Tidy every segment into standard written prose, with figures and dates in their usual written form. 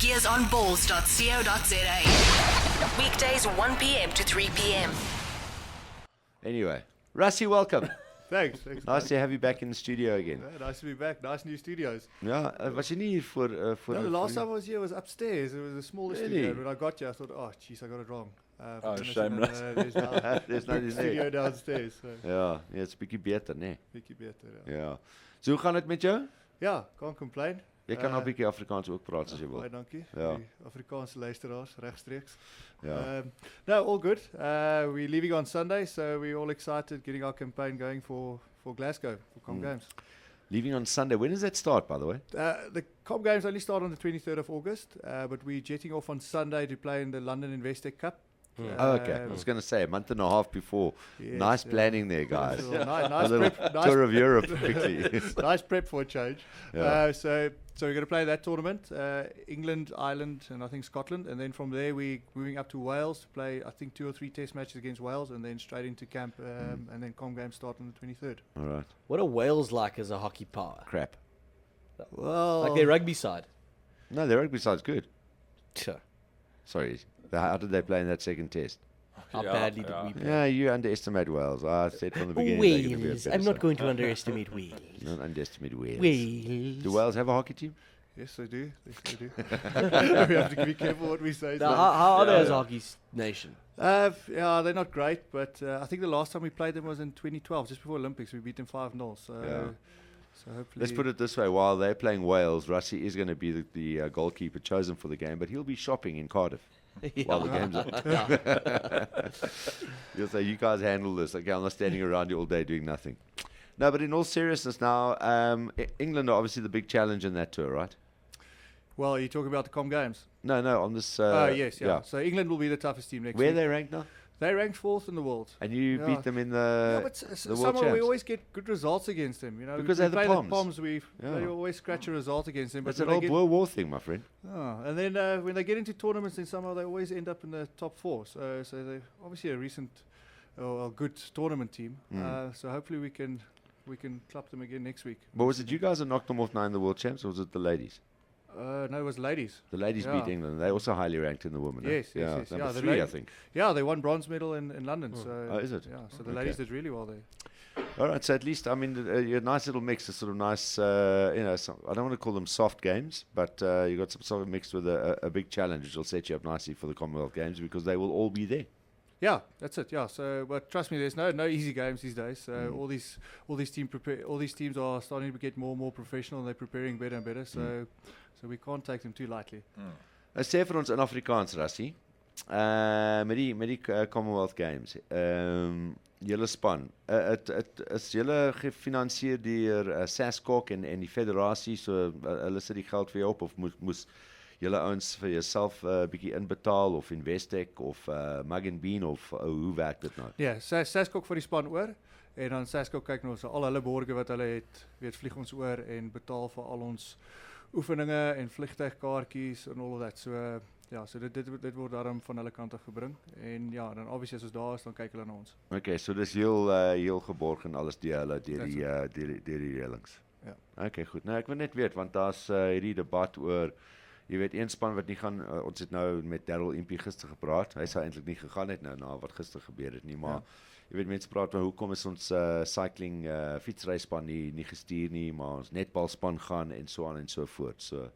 Earsonballs.co.za. Weekdays 1 p.m. to 3 p.m. Anyway, Rassie, welcome. Thanks. Nice to have you back in the studio again. Yeah, nice to be back. Nice new studios. Ja, was jy nie hier voor No, the last time I was here was upstairs. It was the smallest Really? studio. When I got here, I thought, oh, jeez, I got it wrong. Shameless. There's now There's big nothing studio there. downstairs. So Ja, nee, dit's bietjie beter, nee. bietjie beter. Ja, Ja. So hoe gaan dit met jou? can't complain. Jy kan nou 'n bietjie Afrikaans ook praat as jy wil. Baie dankie. Ja. Die Afrikaanse luisteraars regstreeks. Ja. No, all good. We're leaving on Sunday, so we're all excited getting our campaign going for Glasgow, for Com Games. Leaving on Sunday. When does that start, by the way? The Com Games only start on the 23rd of August, but we're jetting off on Sunday to play in the London Investec Cup. Oh, okay. I was going to say a month and a half before. Yes, Nice yeah. planning there, guys. So nice A little prep, tour of Europe quickly. nice prep for a change. Yeah. So we're going to play that tournament, England, Ireland, and I think Scotland, and then from there we're moving up to Wales to play, I think 2 or 3 test matches against Wales, and then straight into camp, and then Com Games start on the 23rd. All right. What are Wales like as a hockey power? Crap. Well, Like their rugby side? No, their rugby side's good. Sure. Sorry. How did they play in that second test? How badly did we play? Yeah, you underestimate Wales. I said from the beginning. they're gonna be a Wales. better I'm not side. going to underestimate Wales. Don't underestimate Wales. Wales. Do Wales have a hockey team? yes, they do. They do. We have to be careful what we say. Now, how are they as a hockey nation? Yeah, they're not great, but I think the last time we played them was in 2012, just before Olympics. We beat them 5-0. So, Yeah. so hopefully. Let's put it this way. While they're playing Wales, Rassie is going to be the goalkeeper chosen for the game, but he'll be shopping in Cardiff while the game's on. He'll say, you guys handle this. Okay, I'm not standing around you all day doing nothing. No, but in all seriousness now, England are obviously the big challenge in that tour, right? Well, are you talking about the Com Games? No, on this... Yes, yeah. So England will be the toughest team next Where are week. they ranked now? They ranked 4th in the world. And you Yeah. beat them in the but the world somehow we champs. always get good results against them. You know, Because we they're the play Poms. Poms. Yeah. They always scratch a result against them. That's But an when old they World War thing, my friend. and then when they get into tournaments, then somehow they always end up in the top 4. So they're obviously a recent or a good tournament team. So hopefully we can club them again next week. But was it you guys that knocked them off now in the world champs, or was it the ladies? No, it was ladies. The ladies Yeah. beat England. They're also highly ranked in the women. eh? Yes, yeah, yes. Number Yeah, the 3, I ladies- think. Yeah, they won bronze medal in London. So Oh, is it? Yeah, so the Okay. ladies did really well there. All right, so at least, I mean, a nice little mix, a sort of nice, I don't want to call them soft games, but you got some sort of mixed with a big challenge, which will set you up nicely for the Commonwealth Games because they will all be there. Yeah, that's it. Yeah, so but trust me, there's no easy games these days. So all these teams are starting to get more and more professional, and they're preparing better and better. So we can't take them too lightly. Sê vir ons in Afrikaans, Rassie, met die Commonwealth Games, julle span, is julle gefinansier deur SASCOC en die federasie, so hulle sit die geld vir jou op, of moes julle ouens vir jouself bietjie inbetaal, of Investec, of Mug and Bean, of hoe werk dit nou? Ja, SASCOC vir die span oor, en dan SASCOC kyk nou so al hulle borge wat hulle het, weet vlieg ons oor en betaal vir al ons oefeninge en vliegtuigkaartjies en al dat. So ja, so dit word daarom van hulle kant af gebring. En ja, dan obviously as ons daar is, dan kyk hulle na ons. Okay, so dis heel geborg en alles deur hulle deur die reëlings. Ja. Okay, goed. Nou ek wil net weet want daar's hierdie debat oor jy weet een span wat nie gaan ons het nou met Darryl Impey gister gepraat. Hy sou eintlik nie gegaan het nou na wat gister gebeur het nie, maar jy weet mense praat oor hoekom is ons cycling fietsryspan nie gestuur nie, maar ons netbalspan gaan en so aan en so voort. So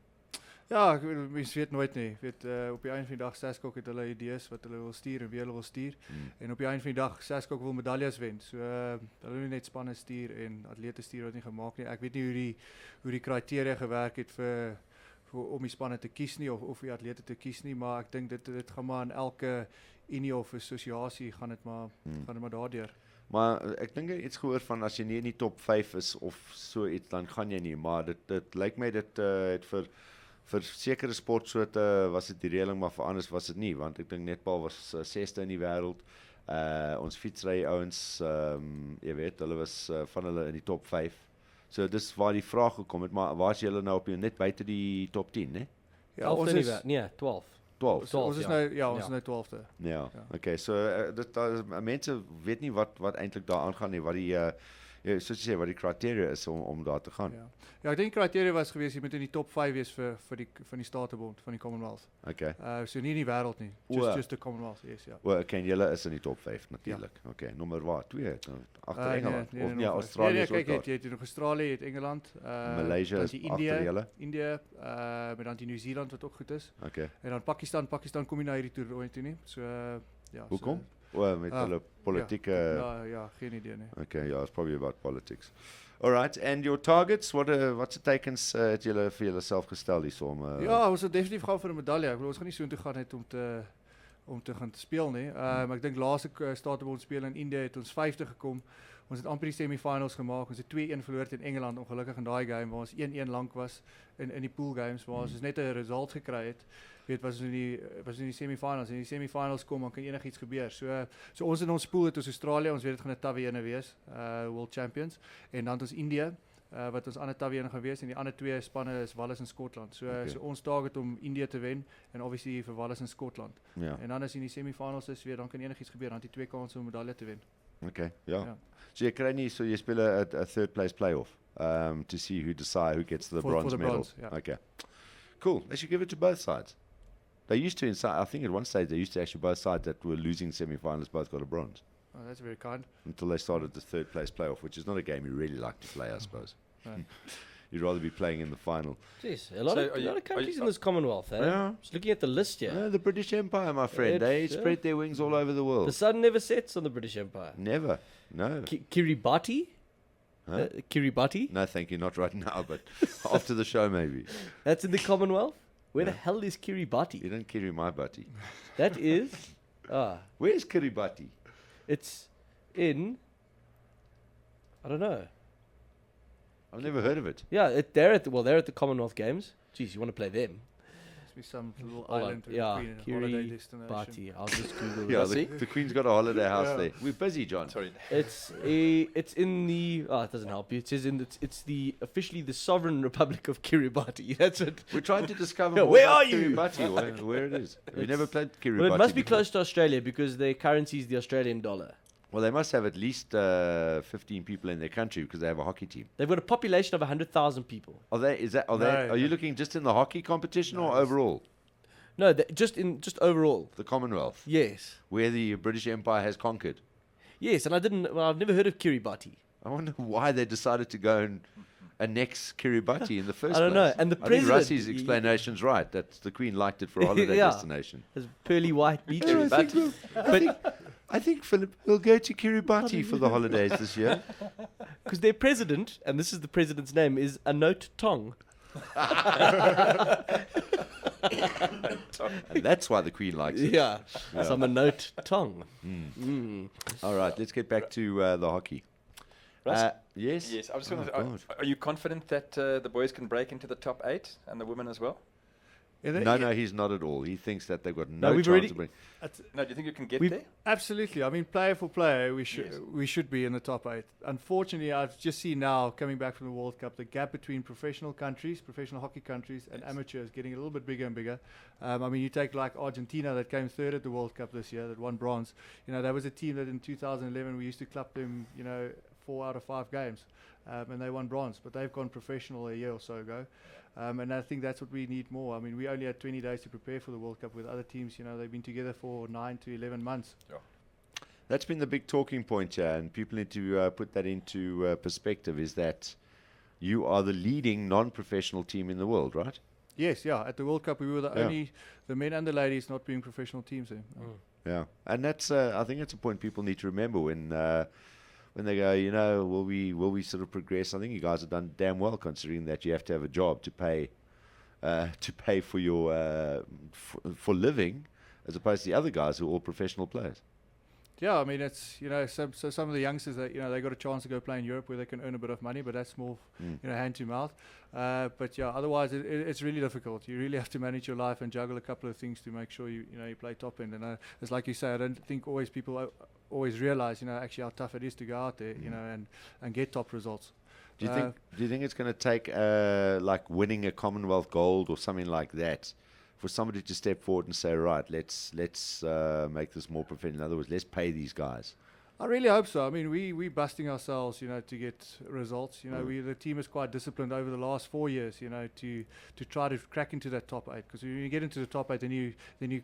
ja, mense weet nooit nie. Weet op die einde van die dag SASCOC het hulle idees wat hulle wil stuur en wie hulle wil stuur. En op die einde van die dag SASCOC wil medaljes wen. So hulle wil nie net spanne stuur en atlete stuur wat nie gemaak nie. Ek weet nie hoe die kriteria gewerk het vir om die spanne te kies nie of die atlete te kies nie, maar ek dink dit gaan maar in elke unie of assosiasie gaan dit maar daardeur. maar ek dink iets gehoor van as jy nie in die top 5 is of so iets dan gaan jy nie, maar dit lyk my dit het vir sekere sportsoorte was dit die reëling, maar vir anders was dit nie, want ek dink netbal was 6ste in die wêreld. Ons fietsry ouens, jy weet, hulle was van hulle in die top 5. So dis waar die vraag gekom het, maar waar is julle nou op net buite die top 10, né? Ja, ons is 12. 12. ons is nou ons is nou 12de. Ja, okay, so mense weet nie wat eintlik daar aangaan nie, wat die Ja, soos jy sê wat die kriteria is om daar te gaan. Ja, ek dink die kriteria was geweest jy moet in die top 5 wees vir die Statebond van die Commonwealth. Okay. So nie in die wêreld nie, just the Commonwealth, yes, ja. Okay, en julle is in die top 5 natuurlik. Okay, nommer waar? 2 agter Engeland of nog nee, vijf. Australië Nee, is ook kyk, daar. jy het nog Australië, jy het Engeland, Malaysia dan is die agter julle. India, met dan die Nieu-Seeland wat ook goed is. Okay. En dan Pakistan kom nie na hierdie toernooi toe nie. So ja. Hoekom? Met hulle politieke Ja, geen idee nie. Okay, yeah, it's probably about politics. All right, and your targets, what's the takens het julle vir julleself gestel hierso om Ja, ons het definitief gaan vir 'n medalje. Ek bedoel ons gaan nie so intoe gaan net om te gaan speel nie. Maar ek dink laaste Statebond speel in India het ons 50 gekom. Ons het amper die semifinals gemaak. Ons het 2-1 verloor teen Engeland ongelukkig in daai game waar ons 1-1 lank was in die pool games waar ons net 'n result gekry het. Weet was in die semifinals. In die semifinals kom dan kan enigiets gebeur. So ons in ons pool het ons Australië, ons weet dit gaan 'n tawe ene wees, World Champions en dan het ons India wat ons ander tawe ene gaan wees en die ander twee spanne is Wales en Skotland. So ons target om India te wen en obviously vir Wales en Skotland. Ja. En dan as in die semifinals is weer dan kan enigiets gebeur, dan het jy twee kansse om 'n medalje te wen. Okay, ja. Ja. So jy kry nie so jy speel 'n third place playoff to see who gets the For bronze the medal. bronze, yeah. Okay. Cool. They should give it to both sides. They used to I think at one stage they used to actually both sides that were losing semi-finals both got a bronze Oh, that's very kind. until they started the third place playoff, which is not a game you really like to play, I suppose. No. You'd rather be playing in the final. Jeez, a lot of countries in this Commonwealth, eh? Yeah. Just looking at the list here. No, the British Empire, my friend. They spread their wings all over the world. The sun never sets on the British Empire. Never. No. Kiribati? Huh? Kiribati? No, thank you. Not right now, but after the show, maybe. That's in the Commonwealth? Where Yeah. the hell is Kiribati? You don't carry my butty. That is... Where's Kiribati? It's in... I don't know. I've never heard of it. Yeah, they're at the Commonwealth Games. Jeez, you want to play them? Must be some little Hold on. island with Yeah, a queen, a holiday destination. Kiribati. I'll just Google Yeah, it. the Queen's got a holiday house Yeah. there. We're busy, John. Sorry. It's in the... Oh, it doesn't help you. It says it's the officially the Sovereign Republic of Kiribati. That's it. We're trying to discover Yeah, more where about are you? Kiribati, where it is. We never played Kiribati. Well, it must be before. close to Australia because their currency is the Australian dollar. Well, they must have at least 15 people in their country because they have a hockey team. They've got a population of 100,000 people. Are they? Are you looking just in the hockey competition or overall? No, just overall. The Commonwealth, Yes, where the British Empire has conquered. yes, and I've never heard of Kiribati. I wonder why they decided to go and annex Kiribati in the first place. I don't know. And the I think president, Rassie's explanation's right, that the Queen liked it for a holiday Yeah. destination. Has pearly white beaches. I think Philip will go to Kiribati for the holidays this year. Because their president, and this is the president's name, is Anote Tong. And that's why the Queen likes it. Yeah, some Anote Tong. All right, let's get back to the hockey. Russ? Yes? Yes, I was Oh, going to God. are you confident that the boys can break into the top 8 and the women as well? No, he's not at all. He thinks that they've got no we've chance already- to bring. No, do you think you can get We've- there? Absolutely. I mean, player for player, we Yes. should be in the top 8. Unfortunately, I've just seen now, coming back from the World Cup, the gap between professional countries, professional hockey countries, and Yes. amateurs getting a little bit bigger and bigger. I mean, you take like Argentina that came third at the World Cup this year, that won bronze. You know, that was a team that in 2011 we used to club them, 4 out of 5 games. And they won bronze, but they've gone professional a year or so ago. And I think that's what we need more. I mean, we only had 20 days to prepare for the World Cup with other teams. They've been together for 9 to 11 months. That's been the big talking point here, and people need to put that into perspective, is that you are the leading non-professional team in the world, right? Yes, yeah. At the World Cup, we were the Yeah. only, the men and the ladies not being professional teams there. Yeah, and that's I think that's a point people need to remember when they go, will we sort of progress? I think you guys have done damn well, considering that you have to have a job to pay for your for living, as opposed to the other guys who are all professional players. Yeah, I mean, it's, some of the youngsters that, they got a chance to go play in Europe where they can earn a bit of money, but that's more, hand to mouth. But yeah, otherwise it's really difficult. You really have to manage your life and juggle a couple of things to make sure you play top end. And it's like you say, I don't think people always realize, actually how tough it is to go out there, and get top results. Do you think it's going to take like winning a Commonwealth gold or something like that for somebody to step forward and say, right, let's make this more professional? In other words, let's pay these guys. I really hope so. I mean, we're busting ourselves, to get results. The team is quite disciplined over the last 4 years, to try to crack into that top 8. Because when you get into the top 8, then you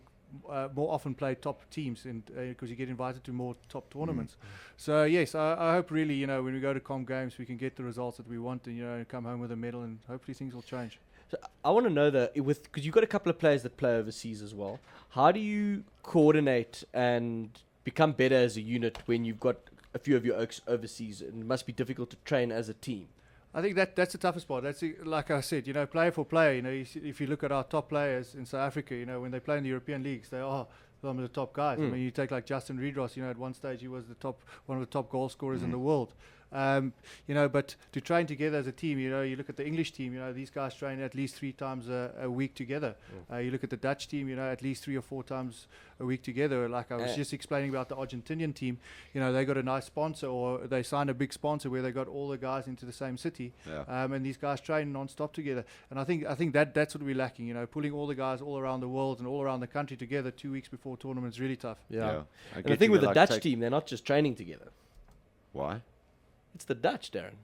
more often play top teams, because you get invited to more top tournaments. So yes, I hope really, when we go to Com Games, we can get the results that we want, and come home with a medal, and hopefully things will change. So I want to know that because you've got a couple of players that play overseas as well. How do you coordinate and become better as a unit when you've got a few of your oaks overseas? It must be difficult to train as a team. I think that's the toughest part. That's like I said, player for player. If you look at our top players in South Africa, when they play in the European leagues, they are some of the top guys. I mean, you take like Justin Riedros. At one stage he was one of the top goal scorers in the world. But to train together as a team, you look at the English team, these guys train at least 3 times a week together. You look at the Dutch team, at least 3 or 4 times a week together. Like I was just explaining about the Argentinian team, they got a nice sponsor, or they signed a big sponsor where they got all the guys into the same city. And these guys train non-stop together. And I think that's what we're lacking, pulling all the guys all around the world and all around the country together 2 weeks before tournament is really tough. And the thing with the Dutch team, they're not just training together. Why? It's the Dutch, Darren.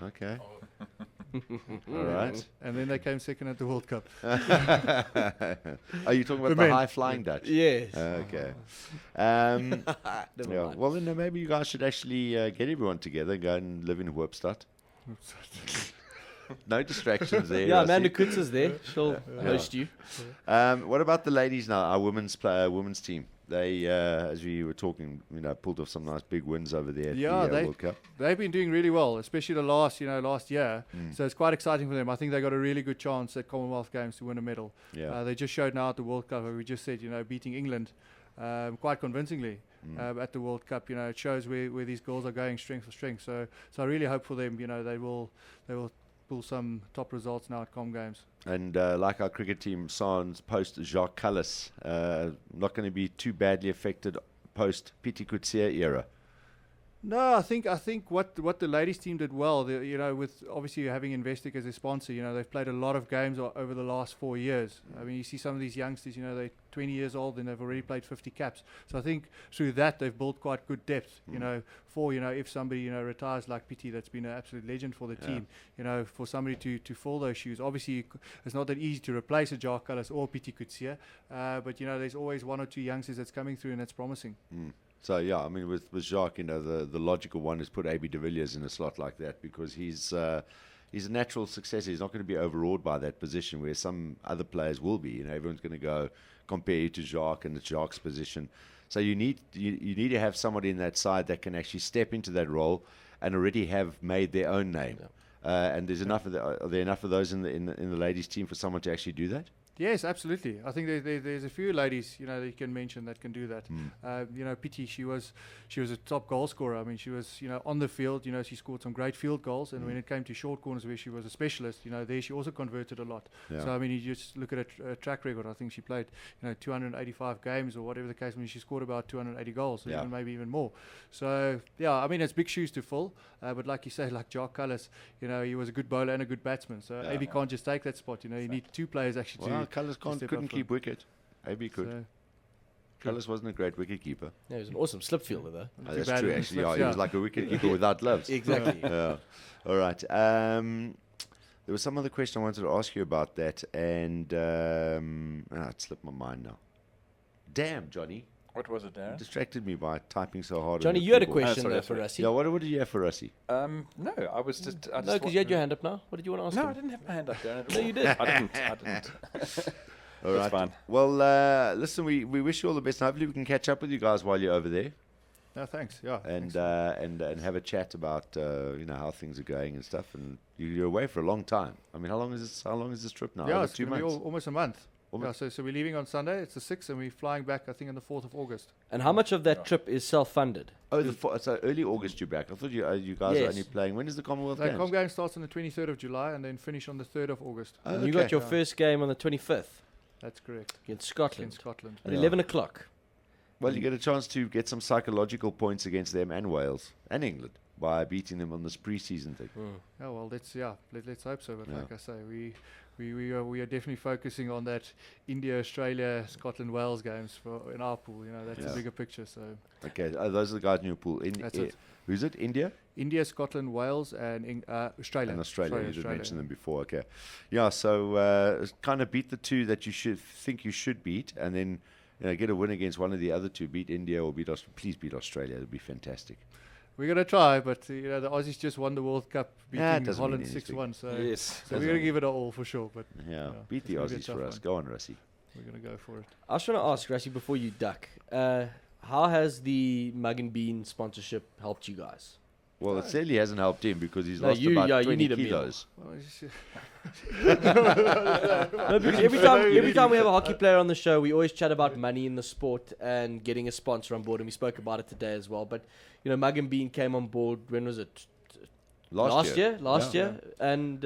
Okay. All right. And then they came second at the World Cup. Are you talking about the high-flying Dutch? Yes. Okay. Never mind. Well, then maybe you guys should actually get everyone together and go and live in Hoopstad. No distractions there. Yeah, Amanda Kutz is there. She'll host you. What about the ladies now? Our women's team. They, as we were talking, pulled off some nice big wins over there at the World Cup. They've been doing really well, especially the last year. So it's quite exciting for them. I think they got a really good chance at Commonwealth Games to win a medal. They just showed now at the World Cup, we just said, beating England quite convincingly at the World Cup. It shows where these girls are going strength for strength. So I really hope for them, they will pull some top results now at Com Games. And like our cricket team, sans post Jacques Callis, not going to be too badly affected post Pietie Coetzee era. No, I think what the ladies team did well, with obviously having Investec as a sponsor, they've played a lot of games over the last 4 years. I mean, you see some of these youngsters, they're 20 years old and they've already played 50 caps. So I think through that they've built quite good depth, for, if somebody, retires like Pietie, that's been an absolute legend for the team, for somebody to fill those shoes. Obviously, it's not that easy to replace a Jacques Callis or Pietie Coetzee, but, there's always 1 or 2 youngsters that's coming through and that's promising. So, yeah, I mean, with Jacques, the logical one is put A.B. de Villiers in a slot like that because he's a natural successor. He's not going to be overawed by that position where some other players will be. Everyone's going to go compare you to Jacques and it's Jacques' position. So you need to have somebody in that side that can actually step into that role and already have made their own name. And there's enough of are there enough of those in the ladies' team for someone to actually do that? Yes, absolutely. I think there's a few ladies, that you can mention that can do that. Pietie, she was a top goal scorer. I mean, she was, on the field, she scored some great field goals. And when it came to short corners where she was a specialist, there she also converted a lot. So, I mean, you just look at her track record. I think she played, 285 games or whatever the case. I mean, she scored about 280 goals, maybe even more. So, I mean, it's big shoes to fill. But like you say, like Jacques Callis, he was a good bowler and a good batsman. So, AB can't just take that spot. You need 2 players actually to... Callis couldn't keep wicket. AB could. Callis wasn't a great wicket keeper. Yeah, he was an awesome slip fielder, though. That's true, actually. He was like a wicket keeper without gloves. Exactly. All right. There was some other question I wanted to ask you about that, and it slipped my mind now. Damn, Johnny. What was it, Darren? You distracted me by typing so hard. Johnny, you had a question for Rassie. Yeah, what did you have for Rassie? No, I was just... No, because you had your hand up now. What did you want to ask him? No, I didn't have my hand up, Darren. No, you did. I didn't. All right. Fine. Well, listen, we wish you all the best. Hopefully we can catch up with you guys while you're over there. No, thanks. Yeah. And have a chat about how things are going and stuff. And you're away for a long time. I mean, how long is this trip now? Yeah, Over it's 2 gonna be months. almost a month. Yeah, so we're leaving on Sunday. It's the 6th, and we're flying back, I think, on the 4th of August. And how much of that trip is self-funded? Oh, so early August you're back. I thought you guys are only playing. When is the Commonwealth Games? The Com Games starts on the 23rd of July and then finish on the 3rd of August. Oh, And you got your first game on the 25th That's correct. against Scotland In Scotland. at 11 o'clock. Well, you get a chance to get some psychological points against them and Wales and England. by beating them on this pre-season thing. Oh well, let's hope so. But Yeah. like I say, we are definitely focusing on that India, Australia, Scotland, Wales games in our pool. That's Yeah. a bigger picture. So Okay, those are the guys in your pool. That's it. Who's it? India India, Scotland, Wales, and Australia. and Australia. Sorry, You did Australia. mention them before. Okay, yeah. So kind of beat the two that you think you should beat, and then get a win against one of the other two. Beat India or please beat Australia. It'd be fantastic. We're gonna try, but the Aussies just won the World Cup, Yeah, it beating doesn't mean Holland anything. 6-1. So, Yes. so we're gonna give it our all for sure. But Yeah, Yeah, beat the it's gonna be a Aussies tough for us. one. Go on, Rassie. we're gonna go for it. I was trying to ask Rassie before you duck. How has the Mug and Bean sponsorship helped you guys? Well, it certainly hasn't helped him because he's No, lost you about 20 need a meal. kilos. Well, it's just- No, because every time we have a hockey player on the show, we always chat about money in the sport and getting a sponsor on board, and we spoke about it today as well. But Mug and Bean came on board. When was it? Last year. And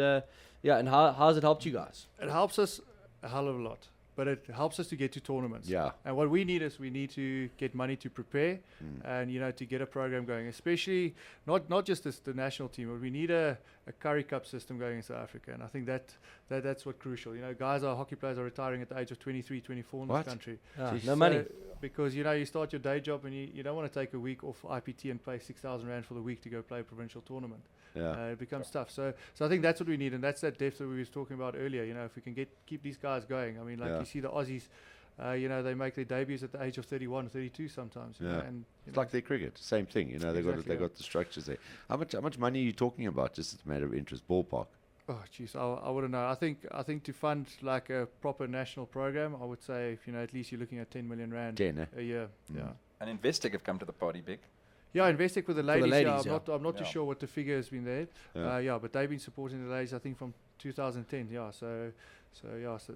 and how has it helped you guys? It helps us a hell of a lot, but it helps us to get to tournaments. Yeah. And what we need is we need to get money to prepare, and to get a program going. Especially not just the national team, but we need a Curry Cup system going in South Africa. And I think that's what's crucial. Hockey players are retiring at the age of 23, 24 in What? this country. No So- money. Because you start your day job and you don't want to take a week off IPT and pay 6,000 rand for the week to go play a provincial tournament. Yeah. It becomes tough. So I think that's what we need, and that's that depth that we was talking about earlier. If we can keep these guys going. I mean, like Yeah. you see the Aussies, they make their debuts at the age of 31, 32 sometimes. you know, Yeah. and It's like their cricket, same thing. They Exactly, got the structures there. How much money are you talking about? Just as a matter of interest, ballpark. oh jeez, I wouldn't know. I think to fund like a proper national program, I would say at least you're looking at 10 million rand 10, eh? a year. Yeah. And Investec have come to the party big. Yeah, Investec with the ladies. ladies, I'm not too Yeah. sure what the figure has been there. Yeah. But they've been supporting the ladies, I think, from 2010. Yeah, so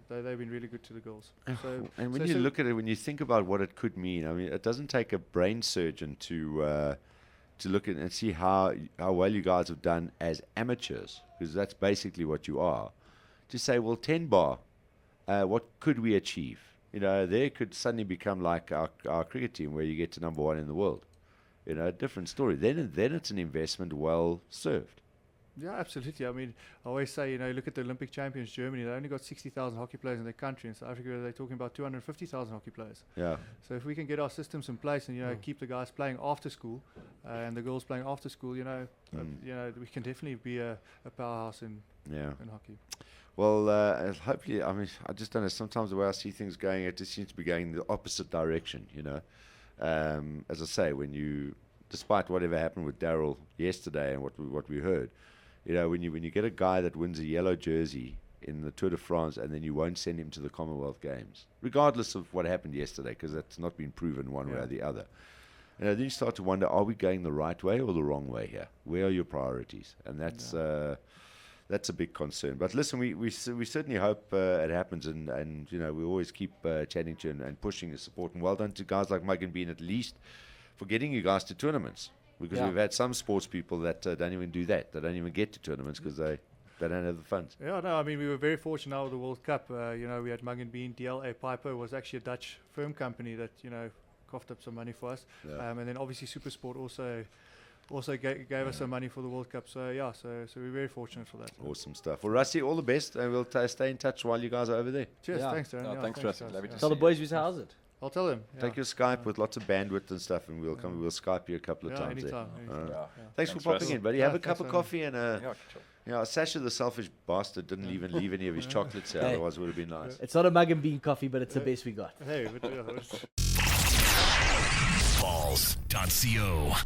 they've been really good to the girls. So And when so- you so- look at it, when you think about what it could mean, I mean, it doesn't take a brain surgeon to look at and see how well you guys have done as amateurs, because that's basically what you are. To say, well, 10 bar, what could we achieve? There could suddenly become like our cricket team, where you get to number 1 in the world. A different story. Then it's an investment well served. Yeah, absolutely. I mean, I always say, look at the Olympic champions, Germany. They only got 60,000 hockey players in their country. In South Africa, they're talking about 250,000 hockey players. Yeah. So if we can get our systems in place and keep the guys playing after school and the girls playing after school, we can definitely be a powerhouse in hockey. Well, hopefully, I mean, I just don't know. Sometimes the way I see things going, it just seems to be going in the opposite direction, As I say, despite whatever happened with Darryl yesterday and what we heard, when you get a guy that wins a yellow jersey in the Tour de France and then you won't send him to the Commonwealth Games, regardless of what happened yesterday, because that's not been proven one way or the other. Then you start to wonder, are we going the right way or the wrong way here? Where are your priorities? And that's a big concern. But listen, we certainly hope it happens, and we always keep chatting to you and pushing the support. And well done to guys like Mug and Bean, at least, for getting you guys to tournaments. Because we've had some sports people that don't even do that. They don't even get to tournaments because they don't have the funds. Yeah, no, I mean, we were very fortunate now with the World Cup. We had Mug and Bean. DLA Piper was actually a Dutch firm company that, coughed up some money for us. Yeah. And then obviously Supersport also gave us some money for the World Cup. So, so we're very fortunate for that. Awesome stuff. Well, Rassie, all the best, and we'll stay in touch while you guys are over there. Cheers, Yeah. thanks, Darren. No, thanks, Rassie. guys. Lovely to Tell the boys how's it. I'll tell them. Take your Skype with lots of bandwidth and stuff, and we'll Skype you a couple of times. Anytime. Thanks for Thanks, popping Rassie. in, buddy. Yeah, Have a thanks, cup of man. coffee and Yeah, sure. Sasha, the selfish bastard, didn't even leave any of his chocolates here. Hey. Otherwise, it would have been nice. It's not a Mug and Bean coffee, but it's the best we got. Hey, but, Balls.co.za